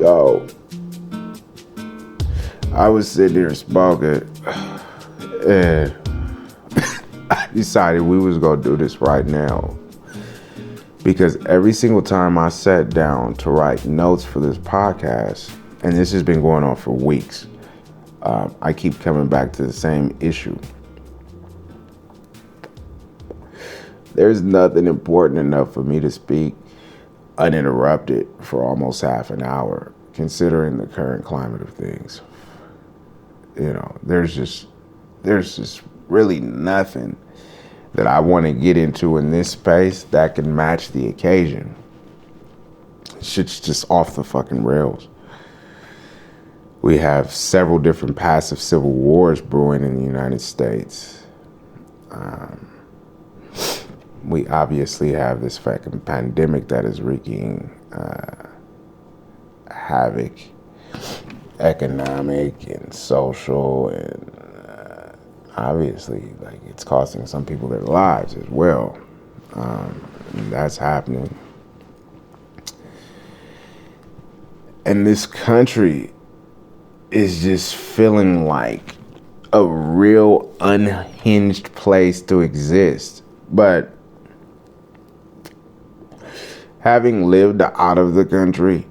So I was sitting there smoking, and I decided we was gonna do this right now. Because every single time I sat down to write notes for this podcast, and this has been going on for weeks, I keep coming back to the same issue. There's nothing important enough for me to speak uninterrupted for almost half an hour, considering the current climate of things. You know, there's just really nothing that I want to get into in this space that can match the occasion. Shit's just off the fucking rails. We have several different passive civil wars brewing in the United States. We obviously have this fucking pandemic that is wreaking havoc, economic and social, and obviously, like, it's costing some people their lives as well. That's happening. And this country is just feeling like a real unhinged place to exist. But having lived out of the country,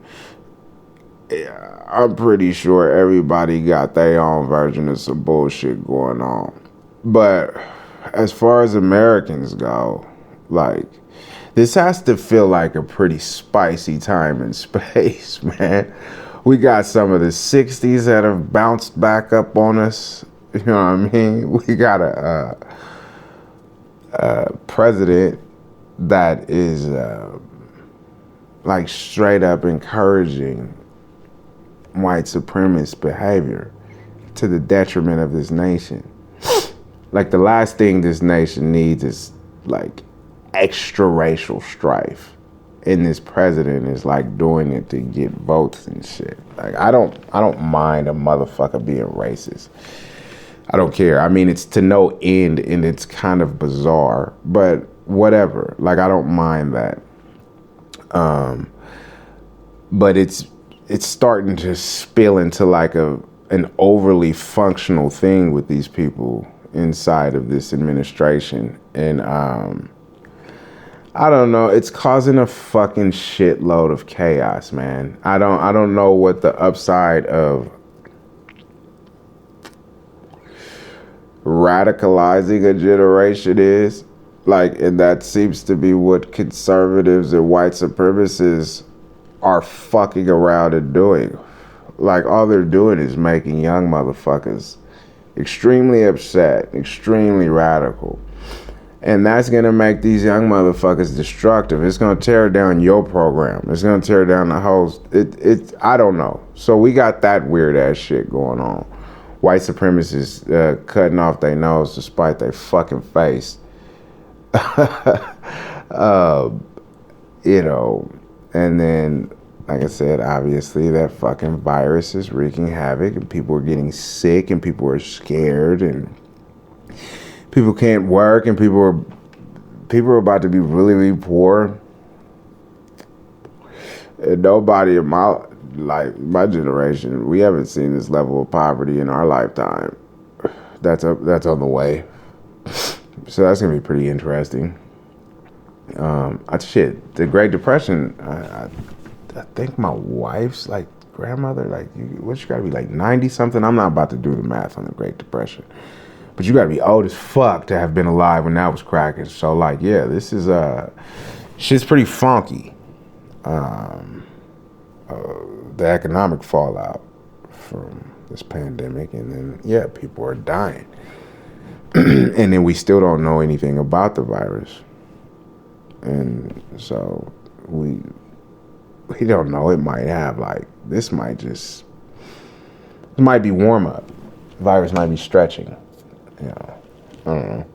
I'm pretty sure everybody got their own version of some bullshit going on. But as far as Americans go, like, this has to feel like a pretty spicy time and space, man. We got some of the 60s that have bounced back up on us. You know what I mean? We got a president that is like straight up encouraging white supremacist behavior to the detriment of this nation. Like, the last thing this nation needs is like extra racial strife. And this president is like doing it to get votes and shit. Like, I don't mind a motherfucker being racist. I don't care. I mean, it's to no end, and it's kind of bizarre, but whatever. Like, I don't mind that. But it's starting to spill into like an overly functional thing with these people inside of this administration. And I don't know, it's causing a fucking shitload of chaos, man. I don't know what the upside of radicalizing a generation is. Like, and that seems to be what conservatives and white supremacists are fucking around and doing. Like, all they're doing is making young motherfuckers extremely upset, extremely radical. And that's going to make these young motherfuckers destructive. It's going to tear down your program. It's going to tear down the host. I don't know. So we got that weird ass shit going on. White supremacists cutting off their nose to spite their fucking face. You know, and then, like I said, obviously that fucking virus is wreaking havoc, and people are getting sick, and people are scared, and people can't work, and people are about to be really, really poor. And nobody in my generation, we haven't seen this level of poverty in our lifetime. That's on the way. So that's gonna be pretty interesting. The Great Depression. I think my wife's like grandmother, like, you gotta be like 90 something. I'm not about to do the math on the Great Depression, but you gotta be old as fuck to have been alive when that was cracking. So, like, yeah, this is shit's pretty funky. The economic fallout from this pandemic, and then, yeah, people are dying. And then we still don't know anything about the virus. And so we don't know. It might have, like, it might be warm up. The virus might be stretching. You know, I don't know.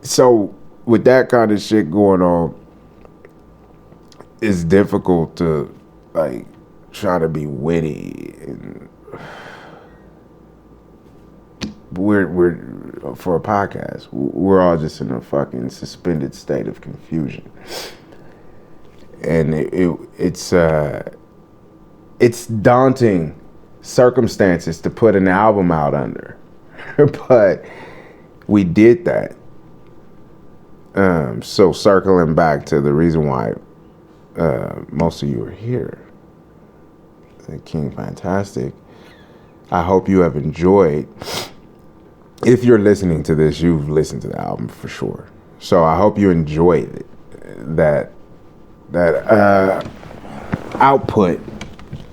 So with that kind of shit going on, it's difficult to, like, try to be witty, and we're for a podcast, we're all just in a fucking suspended state of confusion. and it's daunting circumstances to put an album out under, but we did that. So circling back to the reason why most of you are here, King Fantastic, I hope you have enjoyed. If you're listening to this, you've listened to the album for sure. So I hope you enjoyed it. That output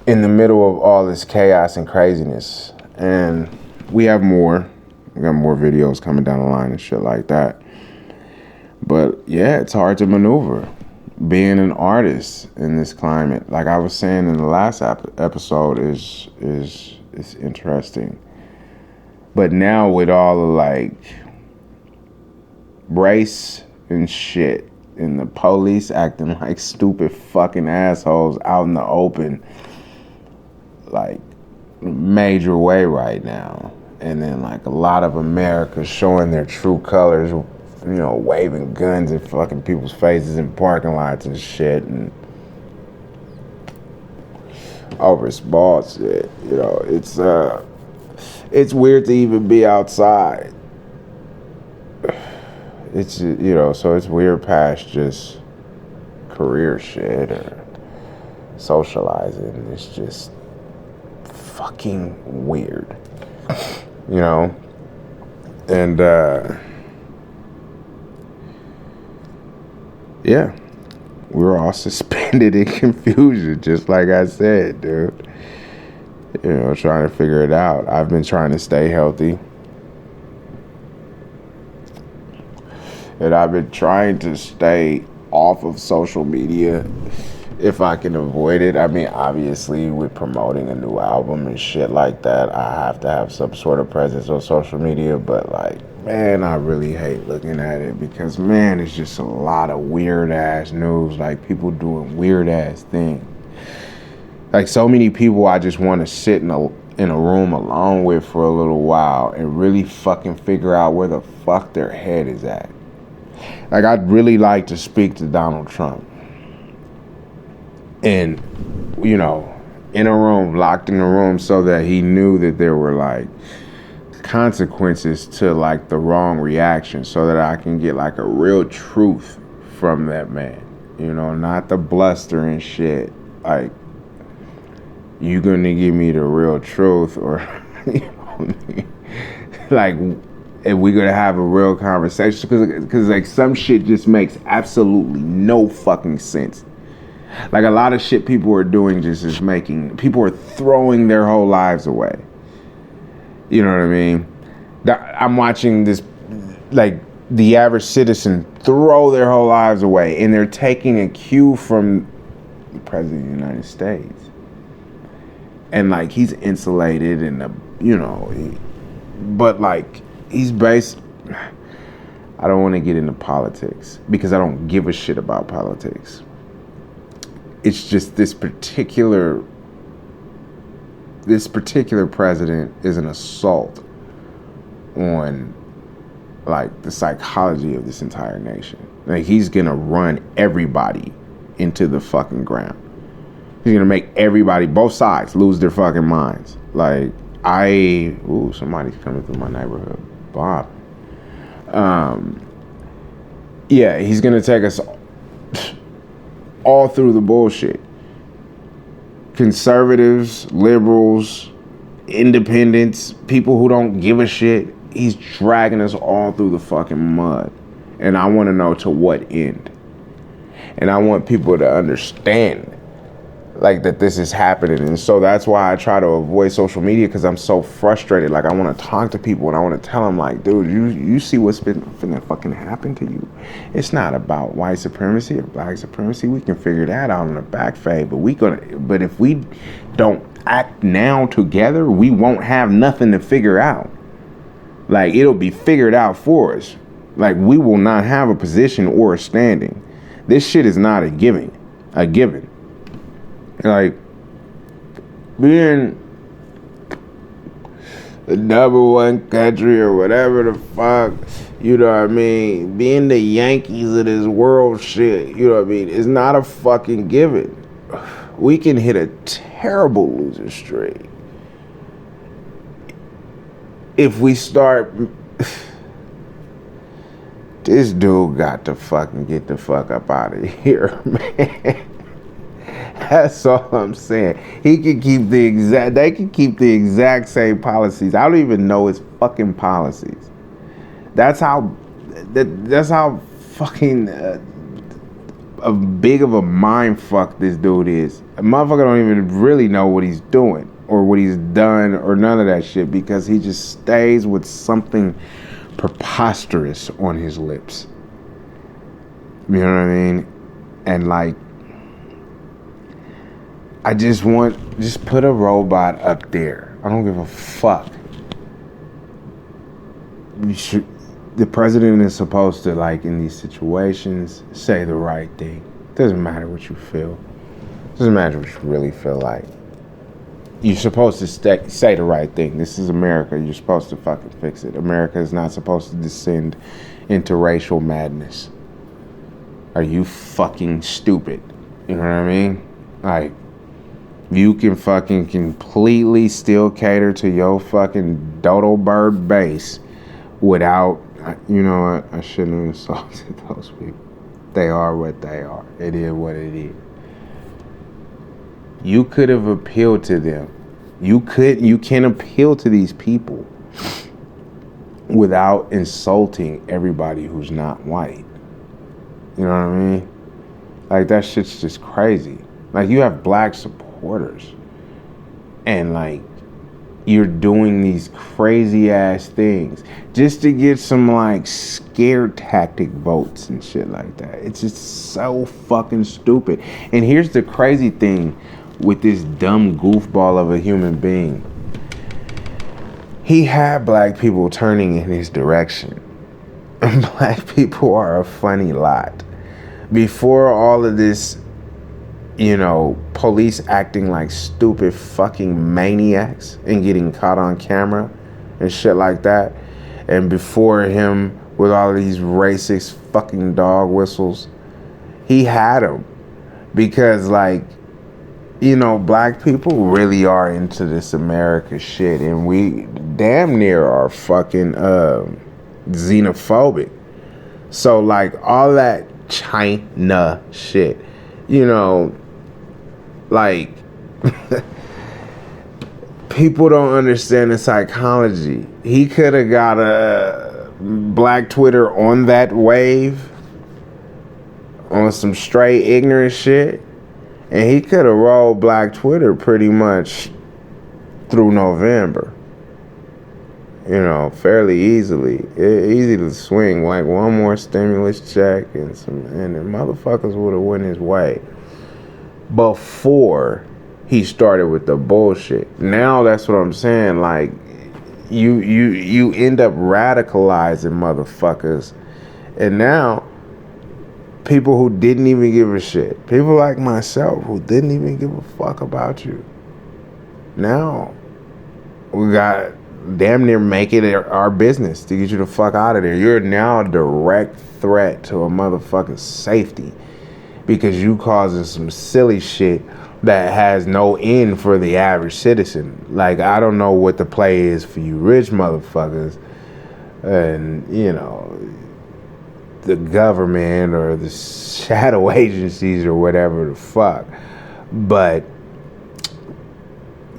in the middle of all this chaos and craziness. And we have more. We got more videos coming down the line and shit like that. But yeah, it's hard to maneuver being an artist in this climate. Like I was saying in the last episode, is interesting. But now with all the like race and shit and the police acting like stupid fucking assholes out in the open, like major way right now. And then like a lot of America showing their true colors, you know, waving guns in fucking people's faces in parking lots and shit, and over small shit. You know, it's weird to even be outside. It's, you know, so it's weird past just career shit or socializing. It's just fucking weird, you know? And, yeah, we're all suspended in confusion, just like I said, dude. You know, trying to figure it out. I've been trying to stay healthy. And I've been trying to stay off of social media if I can avoid it. I mean, obviously, with promoting a new album and shit like that, I have to have some sort of presence on social media. But, like, man, I really hate looking at it because, man, it's just a lot of weird-ass news. Like, people doing weird-ass things. Like, so many people I just want to sit in a room alone with for a little while and really fucking figure out where the fuck their head is at. Like, I'd really like to speak to Donald Trump. And, you know, in a room, locked in a room, so that he knew that there were, like, consequences to, like, the wrong reaction, so that I can get, like, a real truth from that man. You know, not the bluster and shit. Like, you gonna give me the real truth, or, you know, like, if we gonna have a real conversation, because like some shit just makes absolutely no fucking sense. Like a lot of shit people are doing just is making, people are throwing their whole lives away. You know what I mean? I'm watching this, like the average citizen throw their whole lives away, and they're taking a cue from the President of the United States. And like he's insulated and you know, but like he's based. I don't want to get into politics because I don't give a shit about politics. It's just this particular president is an assault on like the psychology of this entire nation. Like he's gonna run everybody into the fucking ground. He's gonna make everybody, both sides, lose their fucking minds. Like, somebody's coming through my neighborhood. Bob. Yeah, he's gonna take us all through the bullshit. Conservatives, liberals, independents, people who don't give a shit. He's dragging us all through the fucking mud. And I want to know to what end. And I want people to understand like that this is happening. And so that's why I try to avoid social media, because I'm so frustrated. Like I want to talk to people and I want to tell them like, dude, you see what's been finna fucking happen to you. It's not about white supremacy or black supremacy. We can figure that out in the back fade, but if we don't act now together, we won't have nothing to figure out. Like it'll be figured out for us. Like we will not have a position or a standing. This shit is not a given. Like being number one country or whatever the fuck, you know what I mean? Being the Yankees of this world shit, you know what I mean? It's not a fucking given. We can hit a terrible losing streak if we start. This dude got to fucking get the fuck up out of here, man. That's all I'm saying. They can keep the exact same policies. I don't even know his fucking policies. That's how fucking a big of a mind fuck this dude is. A motherfucker don't even really know what he's doing or what he's done or none of that shit, because he just stays with something preposterous on his lips. You know what I mean? And like, I just put a robot up there. I don't give a fuck. The president is supposed to, like, in these situations, say the right thing. Doesn't matter what you feel. Doesn't matter what you really feel like. You're supposed to say the right thing. This is America. You're supposed to fucking fix it. America is not supposed to descend into racial madness. Are you fucking stupid? You know what I mean? Like, you can fucking completely still cater to your fucking dodo bird base without, you know what? I shouldn't have insulted those people. They are what they are. It is what it is. You could have appealed to them. You can appeal to these people without insulting everybody who's not white. You know what I mean? Like, that shit's just crazy. Like, you have black supporters, and like, you're doing these crazy ass things just to get some like scare tactic votes and shit like that. It's just so fucking stupid. And here's the crazy thing with this dumb goofball of a human being. He had black people turning in his direction. Black people are a funny lot. Before all of this, you know, police acting like stupid fucking maniacs and getting caught on camera and shit like that, and before him with all of these racist fucking dog whistles, he had them because, like, you know, black people really are into this America shit, and we damn near are fucking xenophobic. So, like, all that China shit, you know, like, people don't understand the psychology. He could have got a black Twitter on that wave, on some straight ignorant shit, and he could have rolled black Twitter pretty much through November. You know, fairly easily. Easy to swing, like one more stimulus check and the motherfuckers would have went his way before he started with the bullshit. Now that's what I'm saying. Like, you end up radicalizing motherfuckers, and now people who didn't even give a shit, people like myself who didn't even give a fuck about you, now we got damn near make it our business to get you the fuck out of there. You're now a direct threat to a motherfucking safety because you causing some silly shit that has no end for the average citizen. Like, I don't know what the play is for you rich motherfuckers and, you know, the government or the shadow agencies or whatever the fuck, but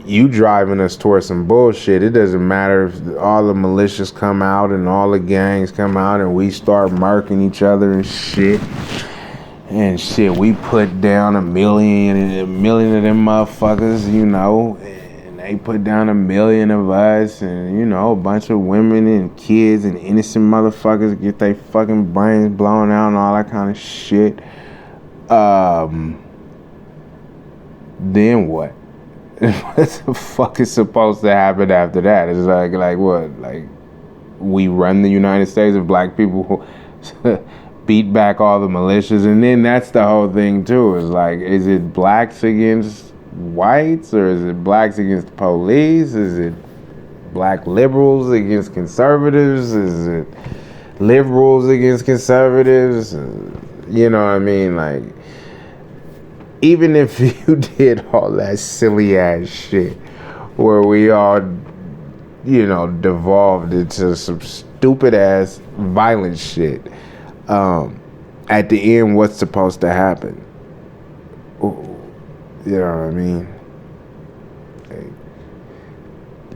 you driving us towards some bullshit. It doesn't matter if all the militias come out and all the gangs come out and we start murking each other and shit. And shit, we put down a million of them motherfuckers, you know, and they put down 1 million of us, and, you know, a bunch of women and kids and innocent motherfuckers get their fucking brains blown out and all that kind of shit. Then what? What the fuck is supposed to happen after that? It's like what? Like, we run the United States of black people beat back all the militias, and then that's the whole thing too. Is like, is it blacks against whites, or is it blacks against the police? Is it black liberals against conservatives? Is it liberals against conservatives? You know what I mean? Like, even if you did all that silly ass shit where we all, devolved into some stupid ass violent shit, at the end, what's supposed to happen? You know what I mean?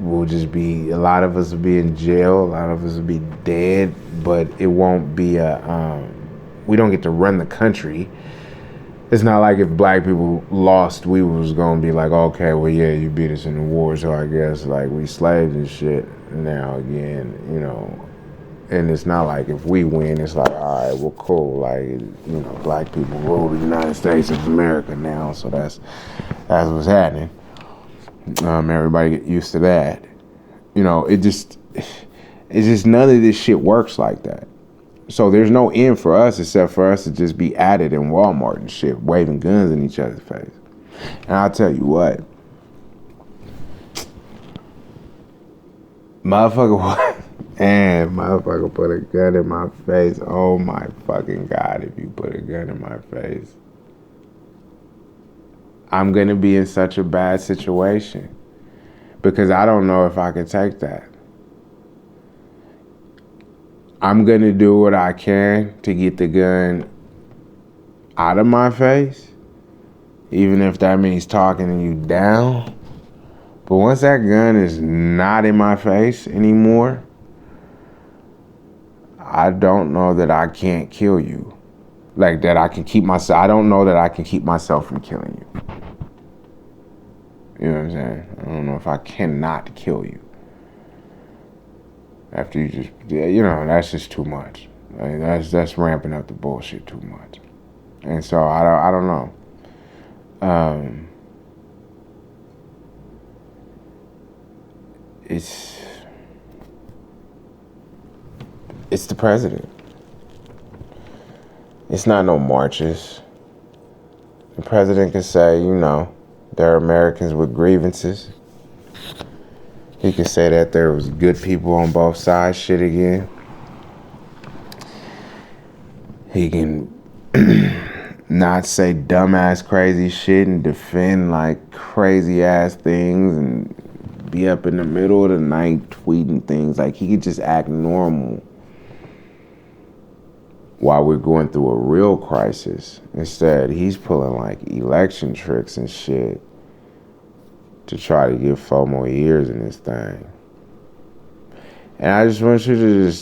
We'll just be, a lot of us will be in jail, a lot of us will be dead, but it won't be we don't get to run the country. It's not like if black people lost, we was gonna be like, okay, well, yeah, you beat us in the war, so I guess, like, we slaves and shit now again, and it's not like if we win, it's like, all right, well, cool, like, black people rule the United States of America now, so that's what's happening. Everybody get used to that. It's just none of this shit works like that. So there's no end for us except for us to just be at it in Walmart and shit, waving guns in each other's face. And I'll tell you what, motherfucker put a gun in my face. Oh my fucking God, if you put a gun in my face, I'm going to be in such a bad situation because I don't know if I can take that. I'm going to do what I can to get the gun out of my face, even if that means talking you down. But once that gun is not in my face anymore, I don't know that I can't kill you. Like that I can keep myself, I don't know that I can keep myself from killing you. You know what I'm saying? I don't know if I cannot kill you. After you just, that's just too much. Like, that's ramping up the bullshit too much. And so I don't know. It's the president. It's not no marches. The president can say, there are Americans with grievances. He could say that there was good people on both sides shit again. He can not say dumbass crazy shit and defend like crazy ass things and be up in the middle of the night tweeting things. Like, he could just act normal while we're going through a real crisis. Instead, he's pulling like election tricks and shit to try to get 4 more years in this thing. And I just want you to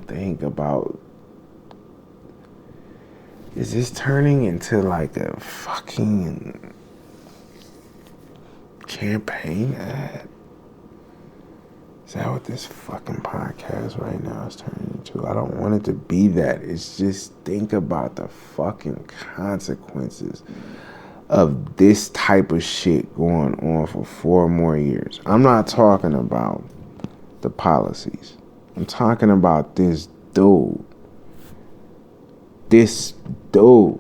think about, is this turning into like a fucking campaign ad? Is that what this fucking podcast right now is turning into? I don't want it to be that. It's just, think about the fucking consequences of this type of shit going on for 4 more years. I'm not talking about the policies. I'm talking about this dude. This bozo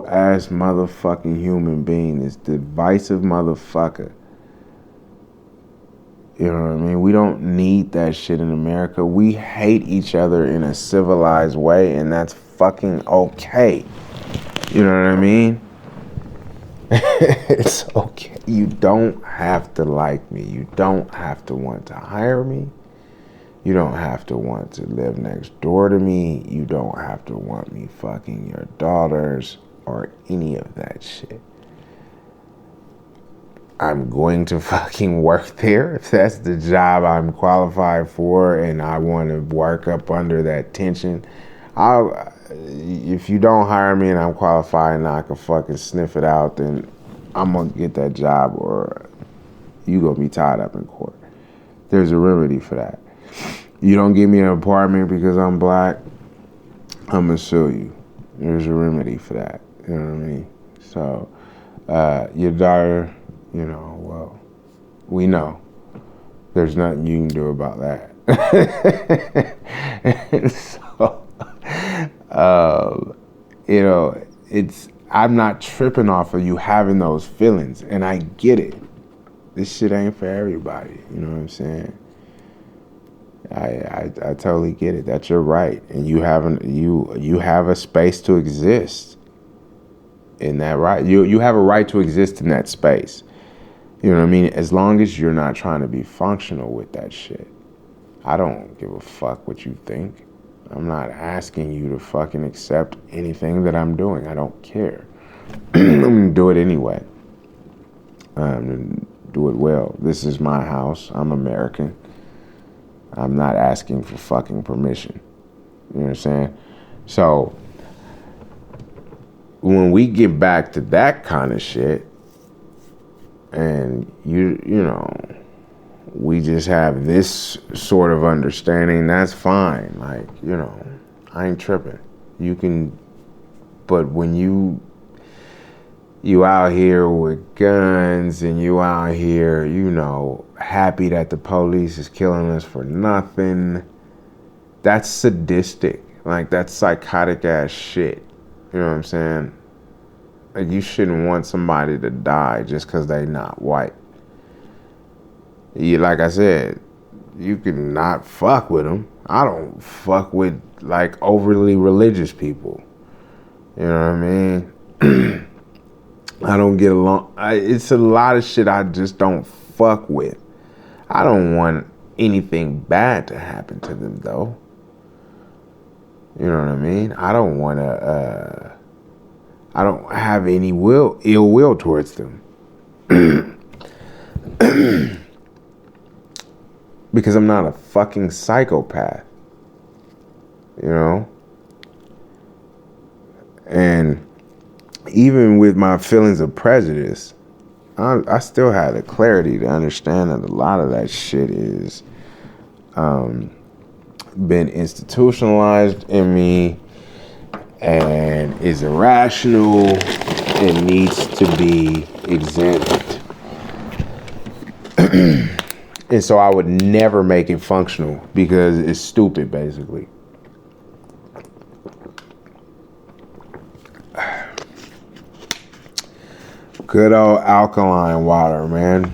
ass motherfucking human being, this divisive motherfucker. You know what I mean? We don't need that shit in America. We hate each other in a civilized way, and that's fucking okay. You know what I mean? It's okay. You don't have to like me. You don't have to want to hire me. You don't have to want to live next door to me. You don't have to want me fucking your daughters or any of that shit. I'm going to fucking work there if that's the job I'm qualified for and I want to work up under that tension. If you don't hire me and I'm qualified and I can fucking sniff it out, then I'm going to get that job or you going to be tied up in court. There's a remedy for that. You don't give me an apartment because I'm black, I'm going to sue you. There's a remedy for that. You know what I mean? So, your daughter, well, we know there's nothing you can do about that. So, I'm not tripping off of you having those feelings, and I get it. This shit ain't for everybody. You know what I'm saying? I totally get it. That's your right, and you have a space to exist in that right. You have a right to exist in that space. You know what I mean? As long as you're not trying to be functional with that shit. I don't give a fuck what you think. I'm not asking you to fucking accept anything that I'm doing. I don't care. I'm gonna do it anyway. Do it well. This is my house. I'm American. I'm not asking for fucking permission. You know what I'm saying? So, when we get back to that kind of shit, and you know, we just have this sort of understanding, that's fine. Like, you know, I ain't tripping. You can, but when you out here with guns and you out here, you know, happy that the police is killing us for nothing, that's sadistic. Like, that's psychotic ass shit. You know what I'm saying? Like, you shouldn't want somebody to die just because they not white. Like I said, you can not fuck with them. I don't fuck with, like, overly religious people. You know what I mean? I don't get along. It's a lot of shit I just don't fuck with. I don't want anything bad to happen to them, though. You know what I mean? I don't want to, I don't have any ill will towards them. Because I'm not a fucking psychopath. You know? And even with my feelings of prejudice, I still have the clarity to understand that a lot of that shit is been institutionalized in me and is irrational and needs to be examined. And so I would never make it functional because it's stupid, basically. Good old alkaline water, man.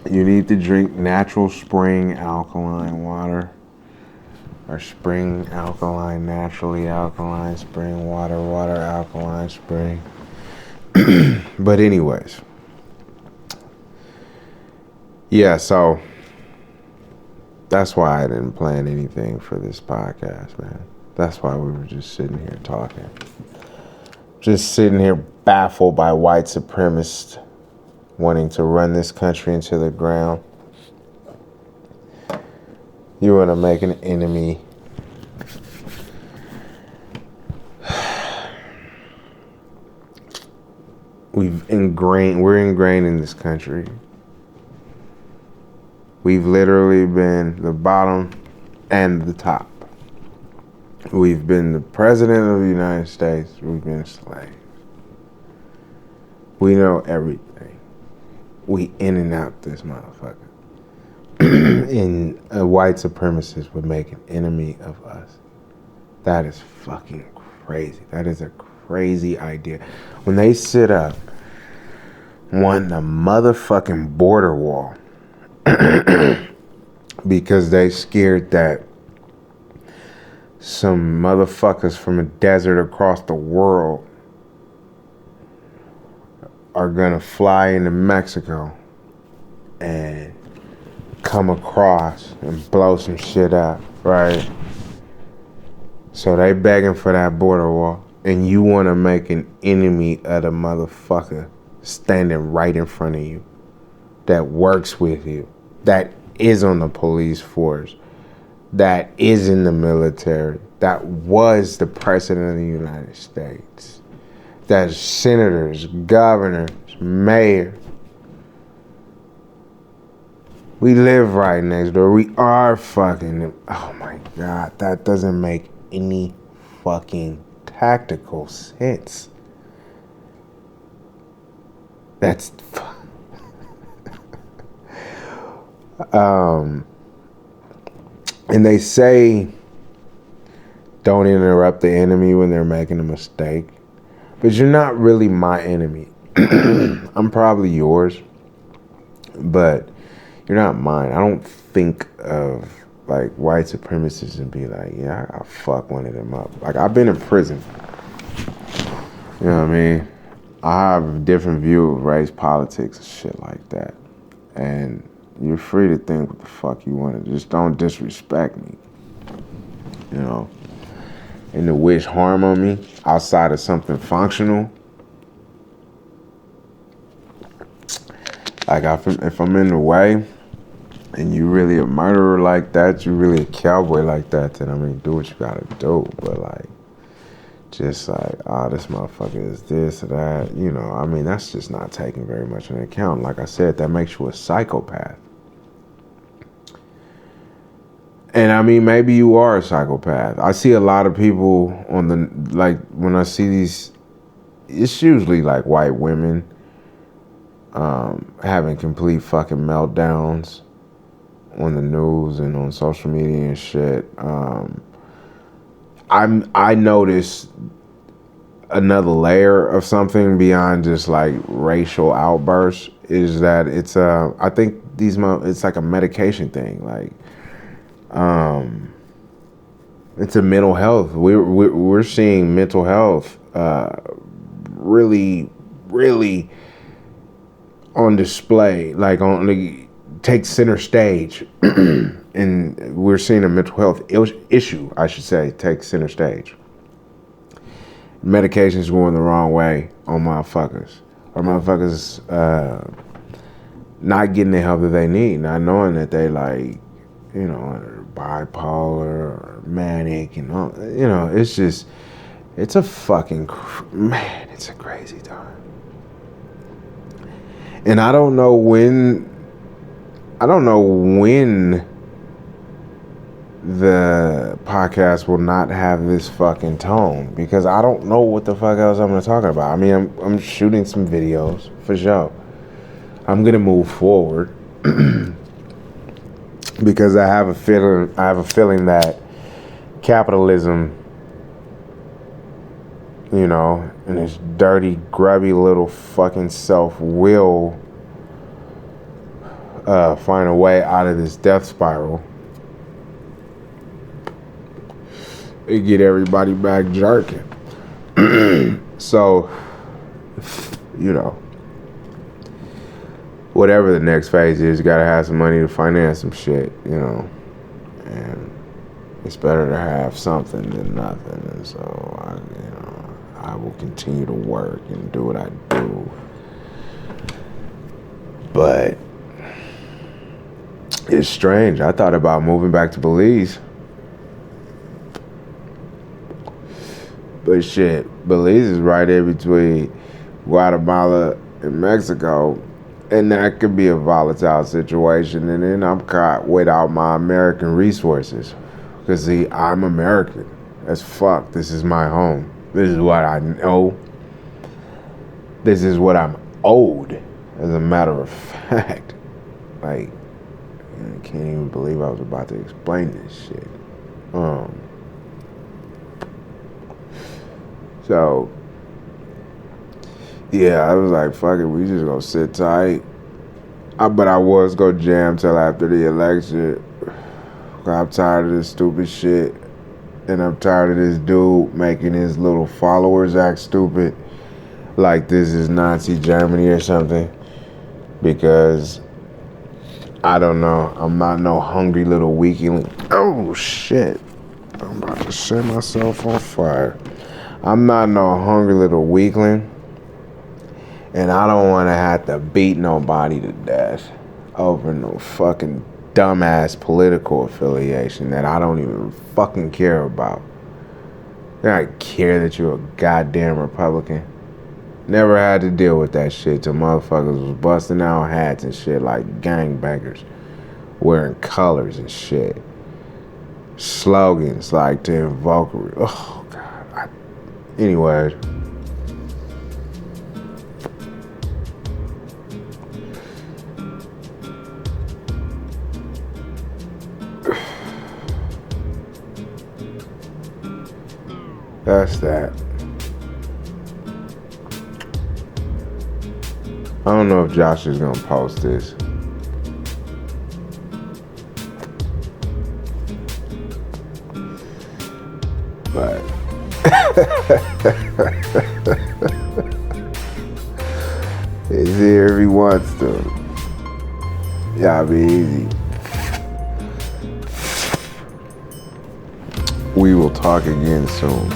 You need to drink natural spring alkaline water. Or spring alkaline, naturally alkaline spring water, alkaline spring. But anyways. Yeah, so that's why I didn't plan anything for this podcast, man. That's why we were just sitting here talking. Just sitting here baffled by white supremacists wanting to run this country into the ground. You want to make an enemy. We're ingrained in this country. We've literally been the bottom and the top. We've been the president of the United States. We've been slaves. We know everything. We in and out this motherfucker. And a white supremacist would make an enemy of us. That is fucking crazy. That is a crazy idea. When they sit up wanting a motherfucking border wall because they scared that some motherfuckers from a desert across the world are gonna fly into Mexico and come across and blow some shit up, right? So they begging for that border wall, and you wanna make an enemy of the motherfucker standing right in front of you that works with you, that is on the police force, that is in the military, that was the president of the United States, that's senators, governors, mayors. We live right next door. We are fucking, oh my God, that doesn't make any fucking tactical sense. That's, and they say, don't interrupt the enemy when they're making a mistake. But you're not really my enemy. I'm probably yours, but you're not mine. I don't think of like white supremacists and be like, yeah, I'll fuck one of them up. Like, I've been in prison. You know what I mean? I have a different view of race, politics, and shit like that. And you're free to think what the fuck you want to. Just don't disrespect me. You know? And to wish harm on me outside of something functional. Like, if I'm in the way and you really a murderer like that, you really a cowboy like that, then I mean, do what you gotta do. But like, just like, this motherfucker is this or that, you know, I mean, that's just not taking very much into account. Like I said, that makes you a psychopath. And I mean, maybe you are a psychopath. I see a lot of people on the, like, when I see these, it's usually like white women having complete fucking meltdowns on the news and on social media and shit. I noticed another layer of something beyond just like racial outbursts is that it's I think it's like a medication thing. Like, it's a mental health. We're seeing mental health really on display, like take center stage. And we're seeing a mental health issue, I should say, take center stage. Medication's going the wrong way on motherfuckers. Or motherfuckers not getting the help that they need, not knowing that they, like, you know, bipolar or manic and all, you know, it's just, it's a fucking, man, it's a crazy time. And I don't know when the podcast will not have this fucking tone, because I don't know what the fuck else I'm gonna talk about. I mean, I'm shooting some videos for sure. I'm gonna move forward because I have a feeling that capitalism, you know, and its dirty, grubby little fucking self will find a way out of this death spiral and get everybody back jerking. So, you know, whatever the next phase is, you gotta have some money to finance some shit, you know. And it's better to have something than nothing. And so, I will continue to work and do what I do. But it's strange. I thought about moving back to Belize. But shit, Belize is right there between Guatemala and Mexico. And that could be a volatile situation. And then I'm caught without my American resources. Because, see, I'm American as fuck. This is my home. This is what I know. This is what I'm owed, as a matter of fact. Like, I can't even believe I was about to explain this shit. So, yeah, I was like, fuck it, we just gonna sit tight. But I was gonna jam till after the election. I'm tired of this stupid shit. And I'm tired of this dude making his little followers act stupid. Like this is Nazi Germany or something. Because, I don't know, I'm not no hungry little weakling. Oh, shit. I'm about to set myself on fire. I'm not no hungry little weakling. And I don't want to have to beat nobody to death over no fucking dumbass political affiliation that I don't even fucking care about. I don't care that you're a goddamn Republican. Never had to deal with that shit till motherfuckers was busting out hats and shit like gangbangers, wearing colors and shit. Slogans like to invoke. Oh, God. Anyway. That's that. I don't know if Josh is gonna post this. But he's here if he wants to. Y'all be easy. We will talk again soon.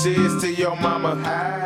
Cheers to your mama.